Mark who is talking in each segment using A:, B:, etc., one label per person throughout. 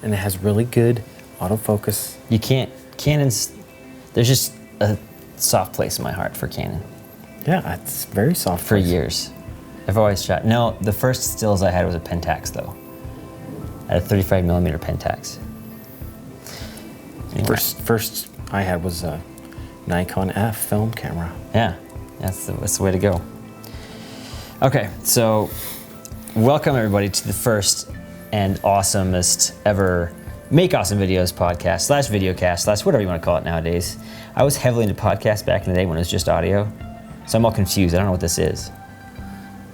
A: and it has really good autofocus.
B: You can't, Canon's, there's just a soft place in my heart for Canon.
A: Yeah, it's very soft.
B: For years. I've always shot, no, the first stills I had was a Pentax though. I had a 35mm Pentax. Anyway.
A: First I had was a Nikon F film camera.
B: Yeah, that's the way to go. Okay, so welcome everybody to the first and awesomest ever Make Awesome Videos podcast / videocast / whatever you want to call it nowadays. I was heavily into podcasts back in the day when it was just audio, so I'm all confused. I don't know what this is.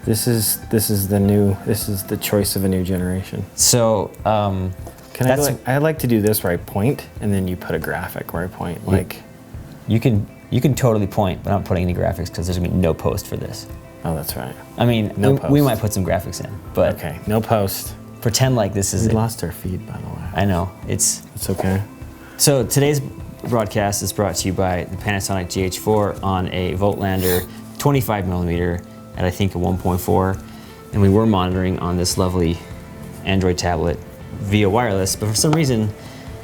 A: This is the choice of a new generation.
B: So,
A: I like to do this where I point and then you put a graphic where I point. Like,
B: you can totally point, but I'm not putting any graphics because there's gonna be no post for this.
A: Oh, that's right.
B: I mean, we might put some graphics in, but
A: okay, no post.
B: Pretend like this is.
A: We lost our feed, by the way.
B: I know it's
A: okay.
B: So today's broadcast is brought to you by the Panasonic Gh5 on a Voltlander 25mm at I think a 1.4, and we were monitoring on this lovely Android tablet via wireless, but for some reason,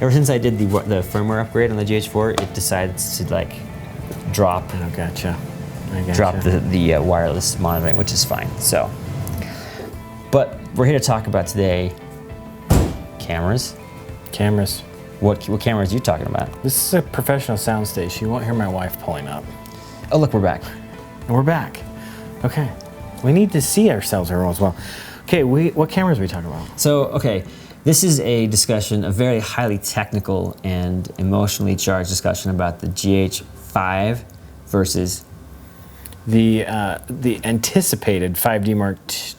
B: ever since I did the firmware upgrade on the Gh5, it decides to like drop.
A: Oh, gotcha.
B: Drop the wireless monitoring, which is fine. So, but we're here to talk about today cameras.
A: Cameras.
B: What cameras are you talking about?
A: This is a professional soundstage. You won't hear my wife pulling up.
B: Oh, look, we're back.
A: And we're back. Okay. We need to see ourselves here as well. Okay, what cameras are we talking about?
B: So, okay, this is a discussion, a very highly technical and emotionally charged discussion about the Gh5 versus
A: the anticipated 5D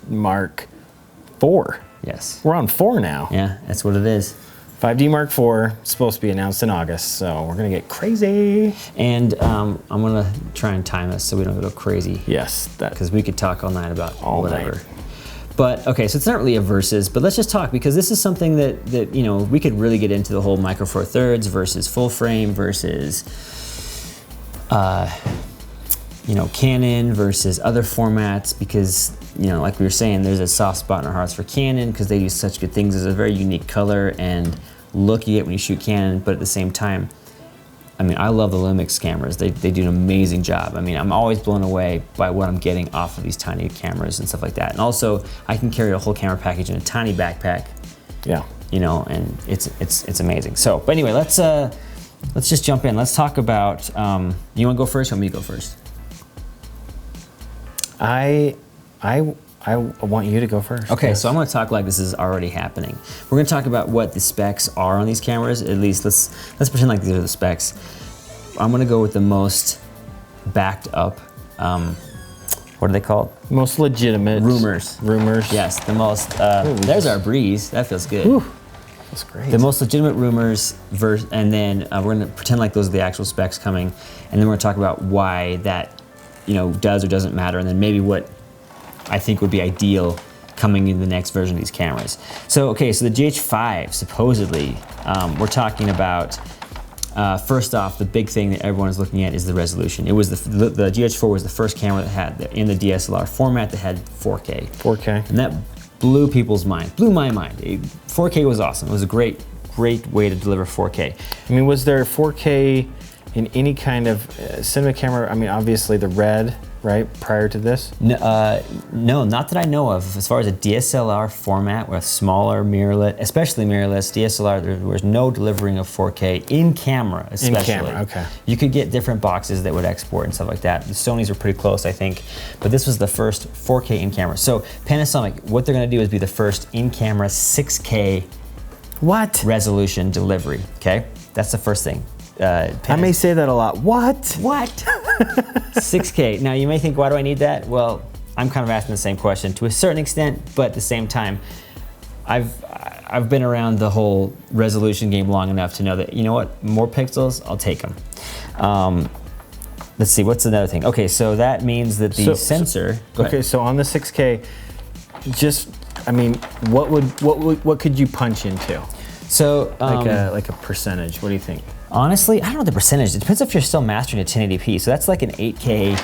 A: Mark IV.
B: Yes.
A: We're on 4 now.
B: Yeah, that's what it is.
A: 5D Mark IV, supposed to be announced in August, so we're gonna get crazy.
B: And I'm gonna try and time us so we don't go crazy.
A: Yes,
B: because we could talk all night about whatever.
A: Night.
B: But okay, so it's not really a versus, but let's just talk because this is something that you know we could really get into the whole Micro Four Thirds versus full frame versus you know, Canon versus other formats because, you know, like we were saying, there's a soft spot in our hearts for Canon because they do such good things. There's a very unique color and look you get when you shoot Canon, but at the same time, I mean, I love the Lumix cameras. They do an amazing job. I mean, I'm always blown away by what I'm getting off of these tiny cameras and stuff like that. And also, I can carry a whole camera package in a tiny backpack.
A: Yeah. You
B: know, and it's amazing. So, but anyway, let's just jump in. Let's talk about, you want to go first or me to go first?
A: I want you to go first.
B: Okay, yes. So I'm going to talk like this is already happening. We're going to talk about what the specs are on these cameras. At least let's pretend like these are the specs. I'm going to go with the most backed up. What are they called?
A: Most legitimate.
B: Rumors.
A: Yes,
B: the most. There's our breeze. That feels good.
A: Whew, that's great.
B: The most legitimate rumors, and then we're going to pretend like those are the actual specs coming, and then we're going to talk about why that, you know, does or doesn't matter, and then maybe what I think would be ideal coming in the next version of these cameras. So, okay, so the Gh5, supposedly, we're talking about, first off, the big thing that everyone is looking at is the resolution. It was the Gh4 was the first camera that had, in the DSLR format, that had 4K.
A: 4K.
B: And that blew people's mind, blew my mind. 4K was awesome. It was a great way to deliver 4K.
A: I mean, was there 4K in any kind of cinema camera? I mean, obviously the Red, right, prior to this?
B: No, not that I know of. As far as a DSLR format with smaller mirrorless, especially mirrorless DSLR, there was no delivering of 4K in camera, especially.
A: In camera, okay.
B: You could get different boxes that would export and stuff like that. The Sonys were pretty close, I think, but this was the first 4K in camera. So Panasonic, what they're gonna do is be the first in camera 6K resolution delivery, okay? That's the first thing.
A: I may say that a lot. What?
B: 6K. Now you may think, why do I need that? Well, I'm kind of asking the same question to a certain extent, but at the same time, I've been around the whole resolution game long enough to know that, you know what, more pixels, I'll take them. Let's see, what's another thing? Okay, so that means that the sensor.
A: Okay, so on the 6K, just, I mean, what could you punch into?
B: So
A: like a percentage. What do you think?
B: Honestly, I don't know the percentage. It depends if you're still mastering a 1080p. So that's like an 8K,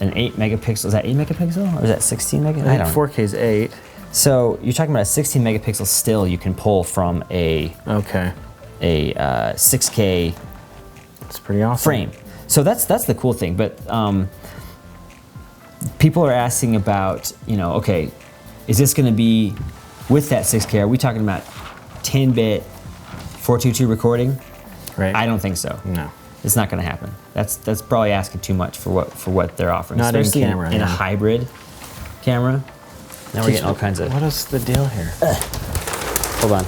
B: an 8 megapixel. Is that 8 megapixel or is that 16 megapixel?
A: I think 4K is 8.
B: So you're talking about a 16 megapixel still you can pull from a 6K.
A: It's pretty awesome.
B: Frame. So that's the cool thing. But people are asking about, you know, okay, is this going to be with that 6K? Are we talking about 10-bit 422 recording?
A: Right.
B: I don't think so.
A: No.
B: It's not going to happen. That's probably asking too much for what they're offering.
A: Not
B: especially
A: in camera.
B: in a hybrid camera. Now we're getting all kinds of.
A: What is the deal here?
B: Hold on.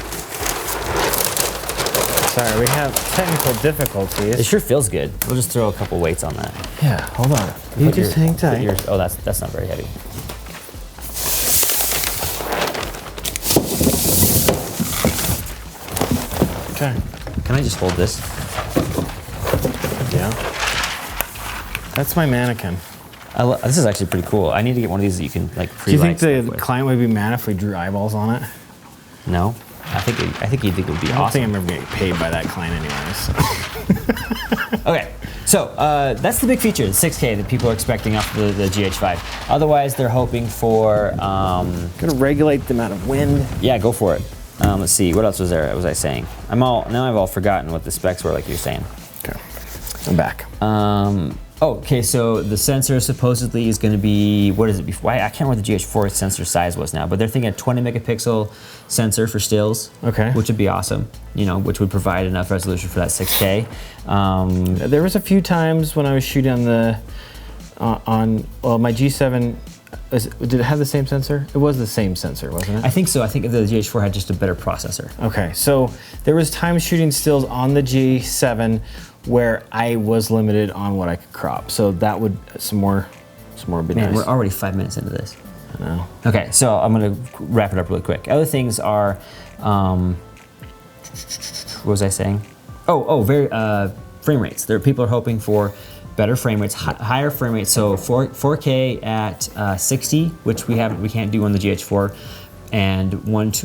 A: Sorry, we have technical difficulties.
B: It sure feels good. We'll just throw a couple weights on that.
A: Yeah, hold on. You just hang tight.
B: Oh, that's not very heavy.
A: Okay.
B: Can I just hold this?
A: Yeah. That's my mannequin.
B: This is actually pretty cool. I need to get one of these that you can like
A: Do you
B: pre-light
A: think the
B: with.
A: client would be mad if we drew eyeballs on it?
B: No. I think you'd think it would be
A: I don't think
B: awesome.
A: I'm ever getting paid by that client anyways.
B: Okay, so that's the big feature, the 6K that people are expecting off the Gh5. Otherwise, they're hoping for.
A: Gonna regulate the amount of wind.
B: Yeah, go for it. Let's see, what else was there? What was I saying? Now I've all forgotten what the specs were, like you're saying.
A: Okay, I'm back.
B: Okay, so the sensor supposedly is going to be, what is it before? I can't remember what the Gh4 sensor size was now, but they're thinking a 20 megapixel sensor for stills.
A: Okay.
B: Which would be awesome, you know, which would provide enough resolution for that 6K.
A: There was a few times when I was shooting on the, well, my G7, did it have the same sensor? It was the same sensor, wasn't it?
B: I think so. I think the Gh4 had just a better processor.
A: Okay, so there was times shooting stills on the G7 where I was limited on what I could crop. So that would some more would be
B: Man,
A: nice.
B: we're already 5 minutes into this.
A: I know.
B: Okay, so I'm gonna wrap it up really quick. Other things are, what was I saying? Very frame rates. People are hoping for better frame rates, higher frame rates. So 4K at 60, which we can't do on the Gh4, and what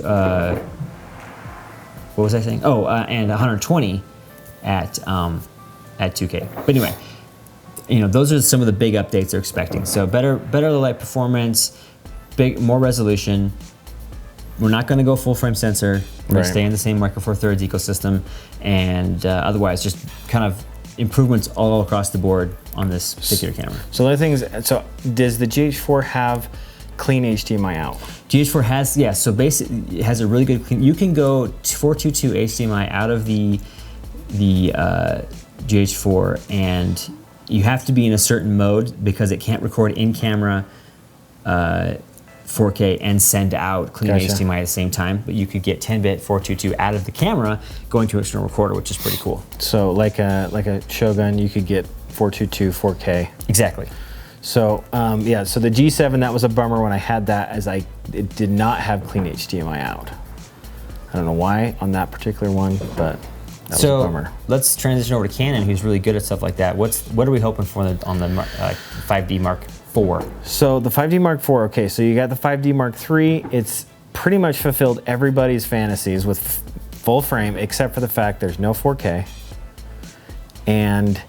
B: was I saying? And 120 at 2K. But anyway, you know, those are some of the big updates they're expecting. So better light performance, more resolution. We're not going to go full frame sensor. We're going to stay in the same Mk4 thirds ecosystem, and otherwise just kind of improvements all across the board on this particular camera.
A: So the other thing is, so does the Gh4 have clean HDMI out?
B: Gh4 has, yeah, so basically it has a really good clean, you can go 422 HDMI out of the Gh4, and you have to be in a certain mode because it can't record in camera 4K and send out clean HDMI at the same time, but you could get 10-bit 422 out of the camera going to an external recorder, which is pretty cool.
A: So like a Shogun, you could get 422 4K.
B: Exactly.
A: So yeah, so the G7, that was a bummer when I had that, as it did not have clean HDMI out. I don't know why on that particular one, but that was a bummer.
B: Let's transition over to Canon, who's really good at stuff like that. What are we hoping for on the 5D Mark IV?
A: So the 5D Mark IV, okay, so you got the 5D Mark III. It's pretty much fulfilled everybody's fantasies with full frame, except for the fact there's no 4K. And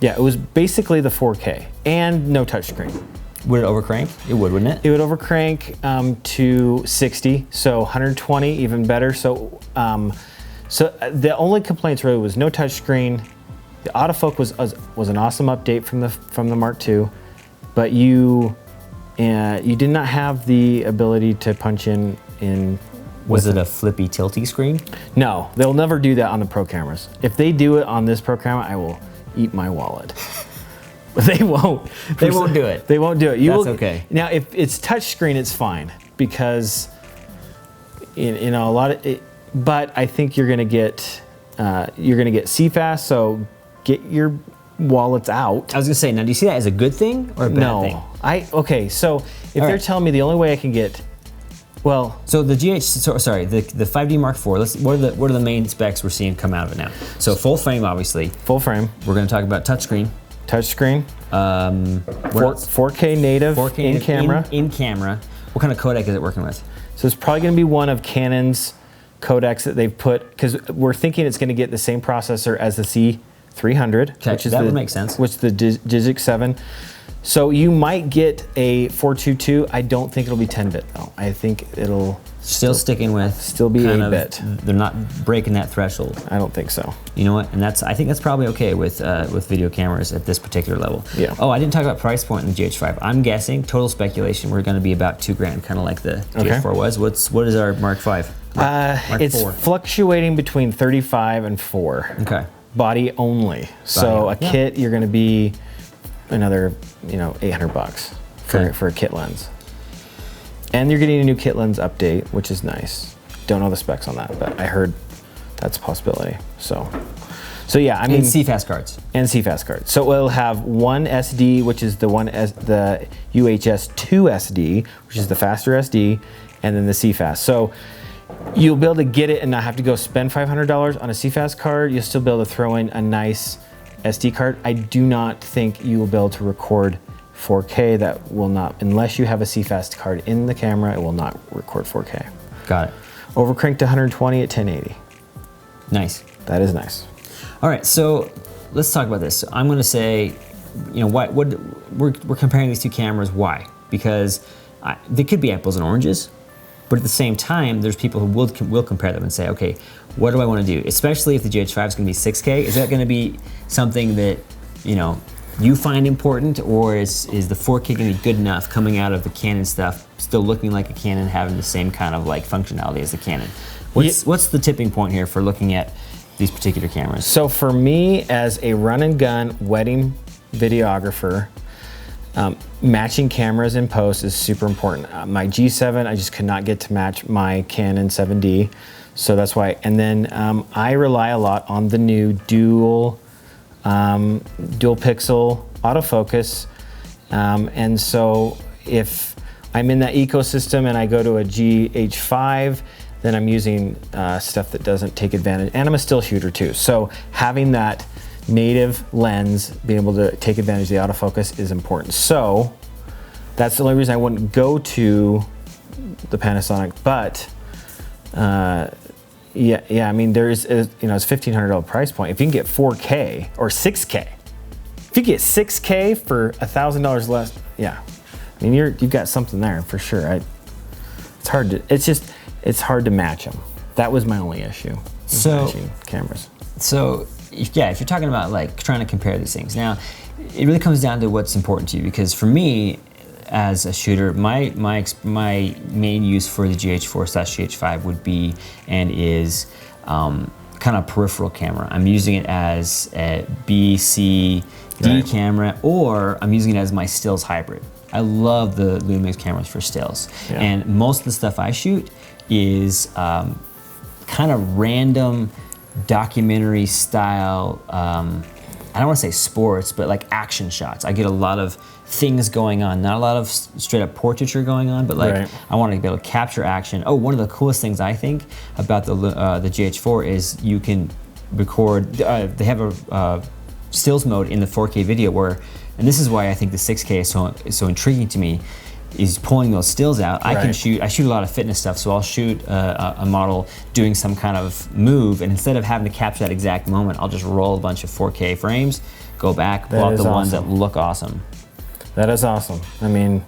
A: yeah, it was basically the 4K and no touchscreen.
B: Would it overcrank? It would, wouldn't it?
A: It would overcrank to 60, so 120, even better. So, the only complaints really was no touchscreen. The autofocus was an awesome update from the Mark II, but you did not have the ability to punch in.
B: Was it a flippy tilty screen?
A: No, they'll never do that on the Pro cameras. If they do it on this Pro camera, I will eat my wallet. But they won't.
B: They won't do it.
A: They won't do it.
B: That's okay.
A: Now, if it's touchscreen, it's fine because you know a lot of it. But I think you're gonna get CFast. So get your wallets out.
B: I was gonna say, now do you see that as a good thing or a bad thing?
A: Okay. So if they're telling me the only way I can get, well,
B: so the the 5D Mark IV. What are the main specs we're seeing come out of it now? So full frame, obviously.
A: Full frame.
B: We're gonna talk about touchscreen.
A: Touchscreen. 4K native
B: 4K
A: in camera.
B: In camera. What kind of codec is it working with?
A: So it's probably going to be one of Canon's codecs that they've put, because we're thinking it's going to get the same processor as the C300,
B: Okay,
A: which is
B: that would make sense.
A: Which is the Digic 7. So you might get a 422. I don't think it'll be 10-bit though. I think it'll
B: Still sticking with
A: still be
B: kind
A: 8-bit.
B: They're not breaking that threshold.
A: I don't think so.
B: You know what? And I think that's probably okay with video cameras at this particular level.
A: Yeah.
B: Oh, I didn't talk about price point in the GH5. I'm guessing, total speculation, we're going to be about $2,000, kind of like the GH4 was. What is our Mark V? Mark
A: It's
B: IV.
A: fluctuating between 35 and 4.
B: Okay.
A: Body only. So
B: only.
A: a kit, you're going to be another, $800
B: Okay.
A: for a kit lens. And you're getting a new kit lens update, which is nice. Don't know the specs on that, but I heard that's a possibility. So yeah, I mean,
B: And CFast cards.
A: and CFast cards. So it'll have one SD, which is the UHS-2 SD, which is the faster SD, and then the CFast. So you'll be able to get it and not have to go spend $500 on a CFast card. You'll still be able to throw in a nice SD card. I do not think you will be able to record 4K. That will not, unless you have a CFast card in the camera, it will not record 4K.
B: Got it.
A: Overcranked to 120 at 1080.
B: Nice.
A: That is nice.
B: All right, so let's talk about this. So I'm going to say, what we're comparing these two cameras. Why? Because they could be apples and oranges, but at the same time, there's people who will compare them and say, okay, what do I want to do? Especially if the GH5 is going to be 6K, is that going to be something that you find important, or is the 4K going to be good enough coming out of the Canon stuff, still looking like a Canon, having the same kind of like functionality as the Canon? What's the tipping point here for looking at these particular cameras?
A: So for me, as a run and gun wedding videographer, matching cameras in post is super important. My G7, I just could not get to match my Canon 7D, so that's why. And then I rely a lot on the new dual pixel autofocus, and so if I'm in that ecosystem and I go to a GH5, then I'm using stuff that doesn't take advantage, and I'm a still shooter too. So having that native lens, being able to take advantage of the autofocus is important. So that's the only reason I wouldn't go to the Panasonic, but yeah, I mean, it's $1,500 price point. If you can get 4K or 6K, if you get 6K for $1,000 less, yeah, I mean, you've got something there for sure. It's hard to match them. That was my only issue. Matching cameras.
B: So if you're talking about like trying to compare these things, now it really comes down to what's important to you. Because for me, as a shooter, my main use for the GH4/GH5 would be and is kind of peripheral camera. I'm using it as a BCD camera, or I'm using it as my stills hybrid. I love the Lumix cameras for stills, and most of the stuff I shoot is kind of random documentary style. I don't want to say sports, but like action shots. I get a lot of things going on, not a lot of straight up portraiture going on, but like I want to be able to capture action. Oh, one of the coolest things I think about the GH4 is you can record. They have a stills mode in the 4K video where, and this is why I think the 6K is so intriguing to me, is pulling those stills out. I shoot a lot of fitness stuff, so I'll shoot a model doing some kind of move, and instead of having to capture that exact moment, I'll just roll a bunch of 4K frames, go back, pull out the ones that look awesome.
A: That is awesome. I mean,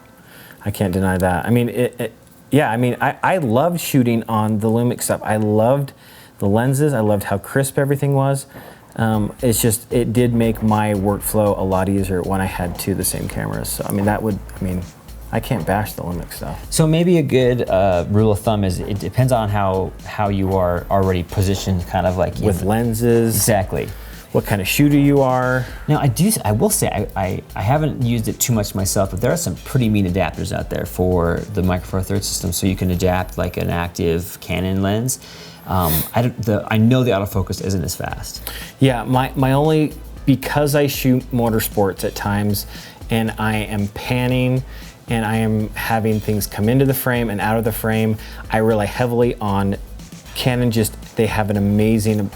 A: I can't deny that. I mean, I loved shooting on the Lumix stuff. I loved the lenses. I loved how crisp everything was. It's just, it did make my workflow a lot easier when I had two of the same cameras. So, I can't bash the Lumix stuff.
B: So maybe a good rule of thumb is it depends on how you are already positioned, kind of like
A: with lenses.
B: Exactly.
A: What kind of shooter you are.
B: Now I will say I haven't used it too much myself, but there are some pretty mean adapters out there for the Mk4 third system, so you can adapt like an active Canon lens. I know the autofocus isn't as fast. Yeah,
A: my only, because I shoot motorsports at times, and I am panning, and I am having things come into the frame and out of the frame, I rely heavily on Canon. They have an amazing,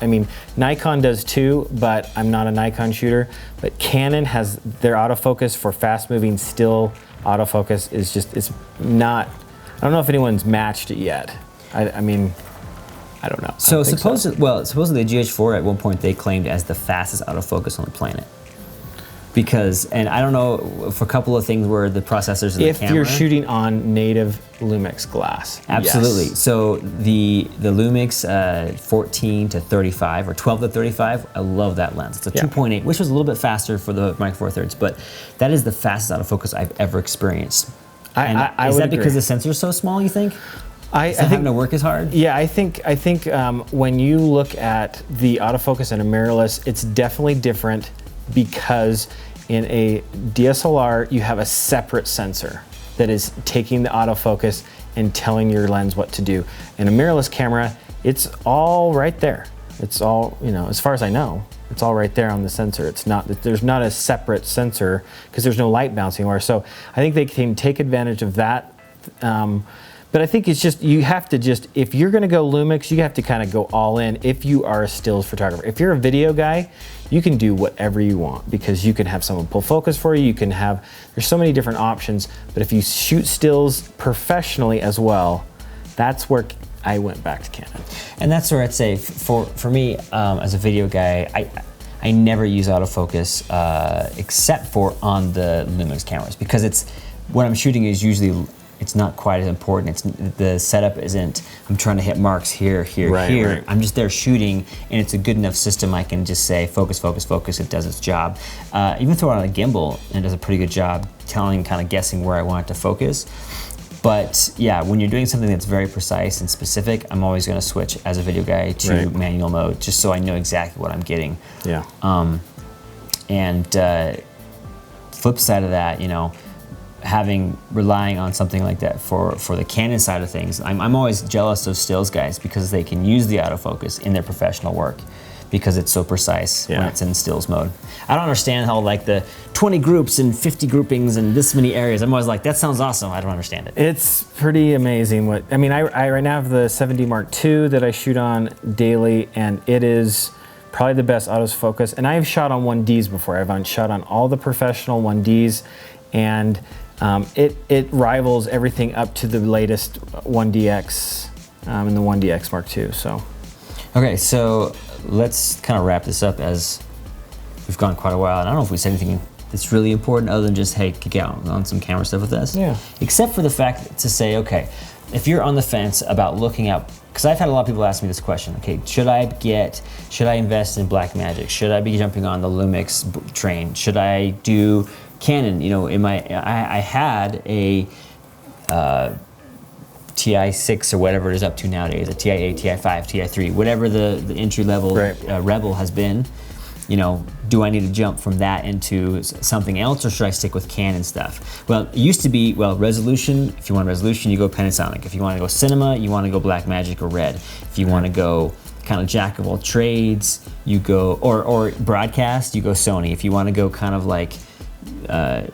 A: Nikon does too, but I'm not a Nikon shooter, but Canon has their autofocus for fast moving still autofocus is just, it's not, I don't know if anyone's matched it yet. I don't know.
B: So supposedly the GH4 at one point they claimed as the fastest autofocus on the planet. Because, and I don't know, for a couple of things where the processors in the camera.
A: If you're shooting on native Lumix glass.
B: Absolutely.
A: Yes.
B: So the Lumix 14 to 35 or 12 to 35, I love that lens. It's a 2.8, which was a little bit faster for the Mk4 thirds, but that is the fastest autofocus I've ever experienced.
A: I
B: is
A: would
B: that
A: agree.
B: because the sensor's so small, you think?
A: I
B: Is that
A: think
B: having to work as hard?
A: Yeah, I think when you look at the autofocus and a mirrorless, it's definitely different because in a DSLR you have a separate sensor that is taking the autofocus and telling your lens what to do. In a mirrorless camera, it's all right there. It's all, you know, as far as I know, it's all right there on the sensor. It's not, there's not a separate sensor because there's no light bouncing anywhere. So I think they can take advantage of that. But I think it's just, you have to just, if you're gonna go Lumix, you have to kind of go all in if you are a stills photographer. If you're a video guy, you can do whatever you want because you can have someone pull focus for you, you can have, there's so many different options, but if you shoot stills professionally as well, that's where I went back to Canon.
B: And that's where I'd say, for me, as a video guy, I never use autofocus except for on the Lumix cameras because it's, what I'm shooting is usually, it's not quite as important. It's, the setup isn't, I'm trying to hit marks here, here, here.
A: Right.
B: I'm just there shooting, and it's a good enough system I can just say, focus, focus, focus, it does its job. Even throw it on a gimbal, and it does a pretty good job telling, kind of guessing where I want it to focus. But yeah, when you're doing something that's very precise and specific, I'm always gonna switch as a video guy to manual mode, just so I know exactly what I'm getting.
A: Yeah.
B: Flip side of that, you know, relying on something like that for the Canon side of things, I'm always jealous of stills guys because they can use the autofocus in their professional work because it's so precise when it's in stills mode. I don't understand how like the 20 groups and 50 groupings and this many areas, I'm always like, that sounds awesome, I don't understand it.
A: It's pretty amazing what, I mean, I right now have the 7D Mark II that I shoot on daily, and it is probably the best autofocus. And I've shot on 1Ds before. I've shot on all the professional 1Ds, and it rivals everything up to the latest 1DX and the 1DX Mark II. So,
B: okay, so let's kind of wrap this up as we've gone quite a while. And I don't know if we said anything that's really important other than just, hey, kick out on some camera stuff with us.
A: Yeah.
B: Except for the fact to say, okay, if you're on the fence about looking at, because I've had a lot of people ask me this question, okay, should I invest in Blackmagic? Should I be jumping on the Lumix train? Should I do Canon? You know, I had a TI6 or whatever it is up to nowadays, a TI8, TI5, TI3, whatever the entry level Rebel has been. You know, do I need to jump from that into something else, or should I stick with Canon stuff? Well, it used to be, well, resolution, if you want resolution, you go Panasonic. If you want to go cinema, you want to go Blackmagic or Red. If you want to go kind of jack of all trades, you go, or broadcast, you go Sony. If you want to go kind of like a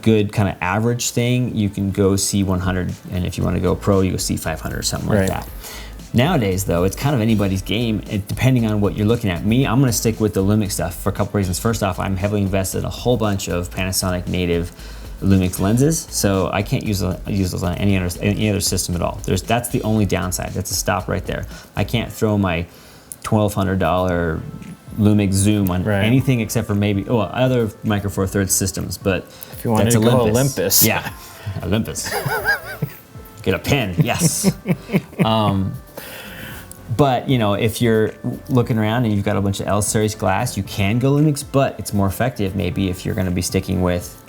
B: good kind of average thing, you can go C100, and if you want to go pro, you go C500 or something like that. Nowadays, though, it's kind of anybody's game, depending on what you're looking at. Me, I'm going to stick with the Lumix stuff for a couple reasons. First off, I'm heavily invested in a whole bunch of Panasonic native Lumix lenses, so I can't use those on any other system at all. That's the only downside. That's a stop right there. I can't throw my $1,200 Lumix zoom on anything except for maybe other Mk4 thirds systems. But
A: if you want to go Olympus,
B: yeah, Olympus. Get a pen, yes. But you know, if you're looking around and you've got a bunch of L series glass, you can go Lumix, but it's more effective maybe if you're going to be sticking with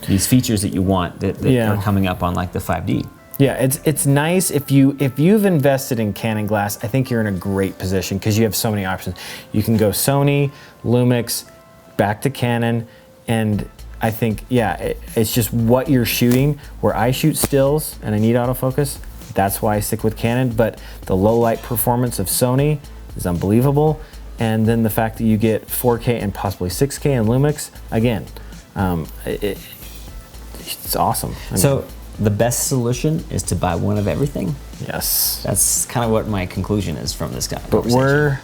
B: these features that you want that are coming up on like the 5D.
A: Yeah, it's nice if you've invested in Canon glass. I think you're in a great position because you have so many options. You can go Sony, Lumix, back to Canon, and I think it's just what you're shooting. Where I shoot stills and I need autofocus, that's why I stick with Canon. But the low light performance of Sony is unbelievable, and then the fact that you get 4K and possibly 6K in Lumix, again, it's awesome.
B: So the best solution is to buy one of everything?
A: Yes.
B: That's kind of what my conclusion is from this conversation.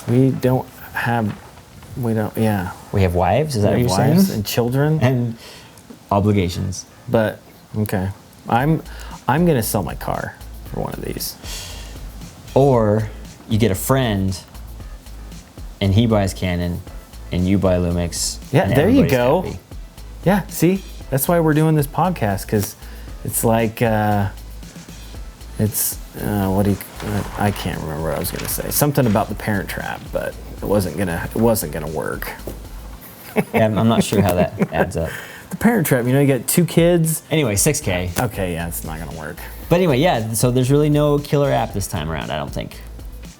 A: But we have
B: wives, is that what you're saying?
A: Wives and children.
B: And obligations.
A: But, okay. I'm gonna sell my car for one of these.
B: Or you get a friend and he buys Canon and you buy Lumix.
A: Yeah,
B: and
A: there you
B: everybody's
A: go.
B: happy.
A: Yeah, see, that's why we're doing this podcast, because it's like I can't remember what I was gonna say. Something about the Parent Trap, but it wasn't gonna work.
B: Yeah, I'm not sure how that adds up.
A: The Parent Trap, you get 2 kids.
B: Anyway, 6K.
A: Okay, yeah, it's not gonna work.
B: But anyway, yeah, so there's really no killer app this time around, I don't think.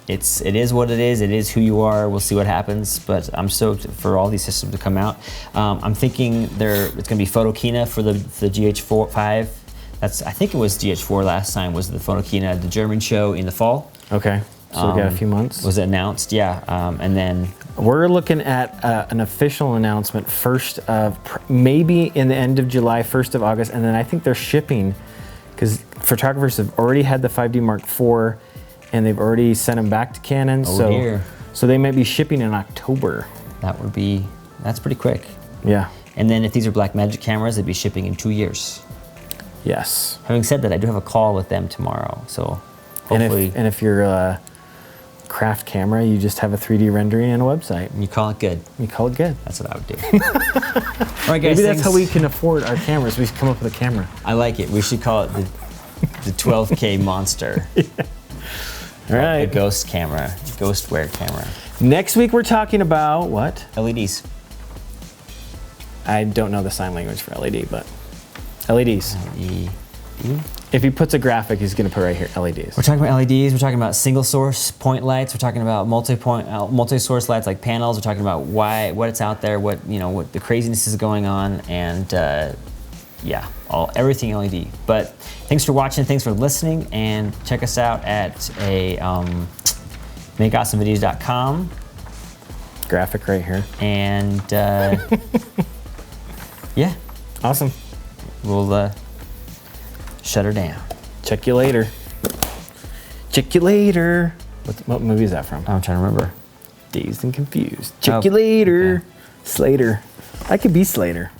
B: It is what it is. It is who you are. We'll see what happens. But I'm stoked for all these systems to come out. I'm thinking it's going to be Photokina for the Gh5. I think it was Gh4 last time, was the Photokina, the German show in the fall.
A: Okay, so we got a few months.
B: Was it announced? Yeah, and then
A: we're looking at an official announcement maybe in the end of July, 1st of August, and then I think they're shipping, because photographers have already had the 5D Mark IV, and they've already sent them back to Canon. So they might be shipping in October.
B: That's pretty quick.
A: Yeah.
B: And then if these are Blackmagic cameras, they'd be shipping in 2 years.
A: Yes.
B: Having said that, I do have a call with them tomorrow, so hopefully.
A: And if you're a craft camera, you just have a 3D rendering and a website.
B: You call it good.
A: You call it good.
B: That's what I would do. All right, guys.
A: Maybe that's how we can afford our cameras. We should come up with a camera.
B: I like it. We should call it the 12K monster.
A: Yeah. All right.
B: The ghost camera, ghostware camera.
A: Next week we're talking about what?
B: LEDs.
A: I don't know the sign language for LED, but LEDs.
B: LED.
A: If he puts a graphic, he's going to put right here LEDs.
B: We're talking about LEDs. We're talking about single source point lights. We're talking about multi-source lights like panels. We're talking about what it's out there, what the craziness is going on, and everything LED. But thanks for watching, thanks for listening, and check us out at makeawesomevideos.com.
A: Graphic right here.
B: And yeah.
A: Awesome.
B: We'll shut her down.
A: Check you later. Check you later. What movie is that from?
B: I'm trying to remember.
A: Dazed and Confused. Check you later.
B: Okay.
A: Slater. I could be Slater.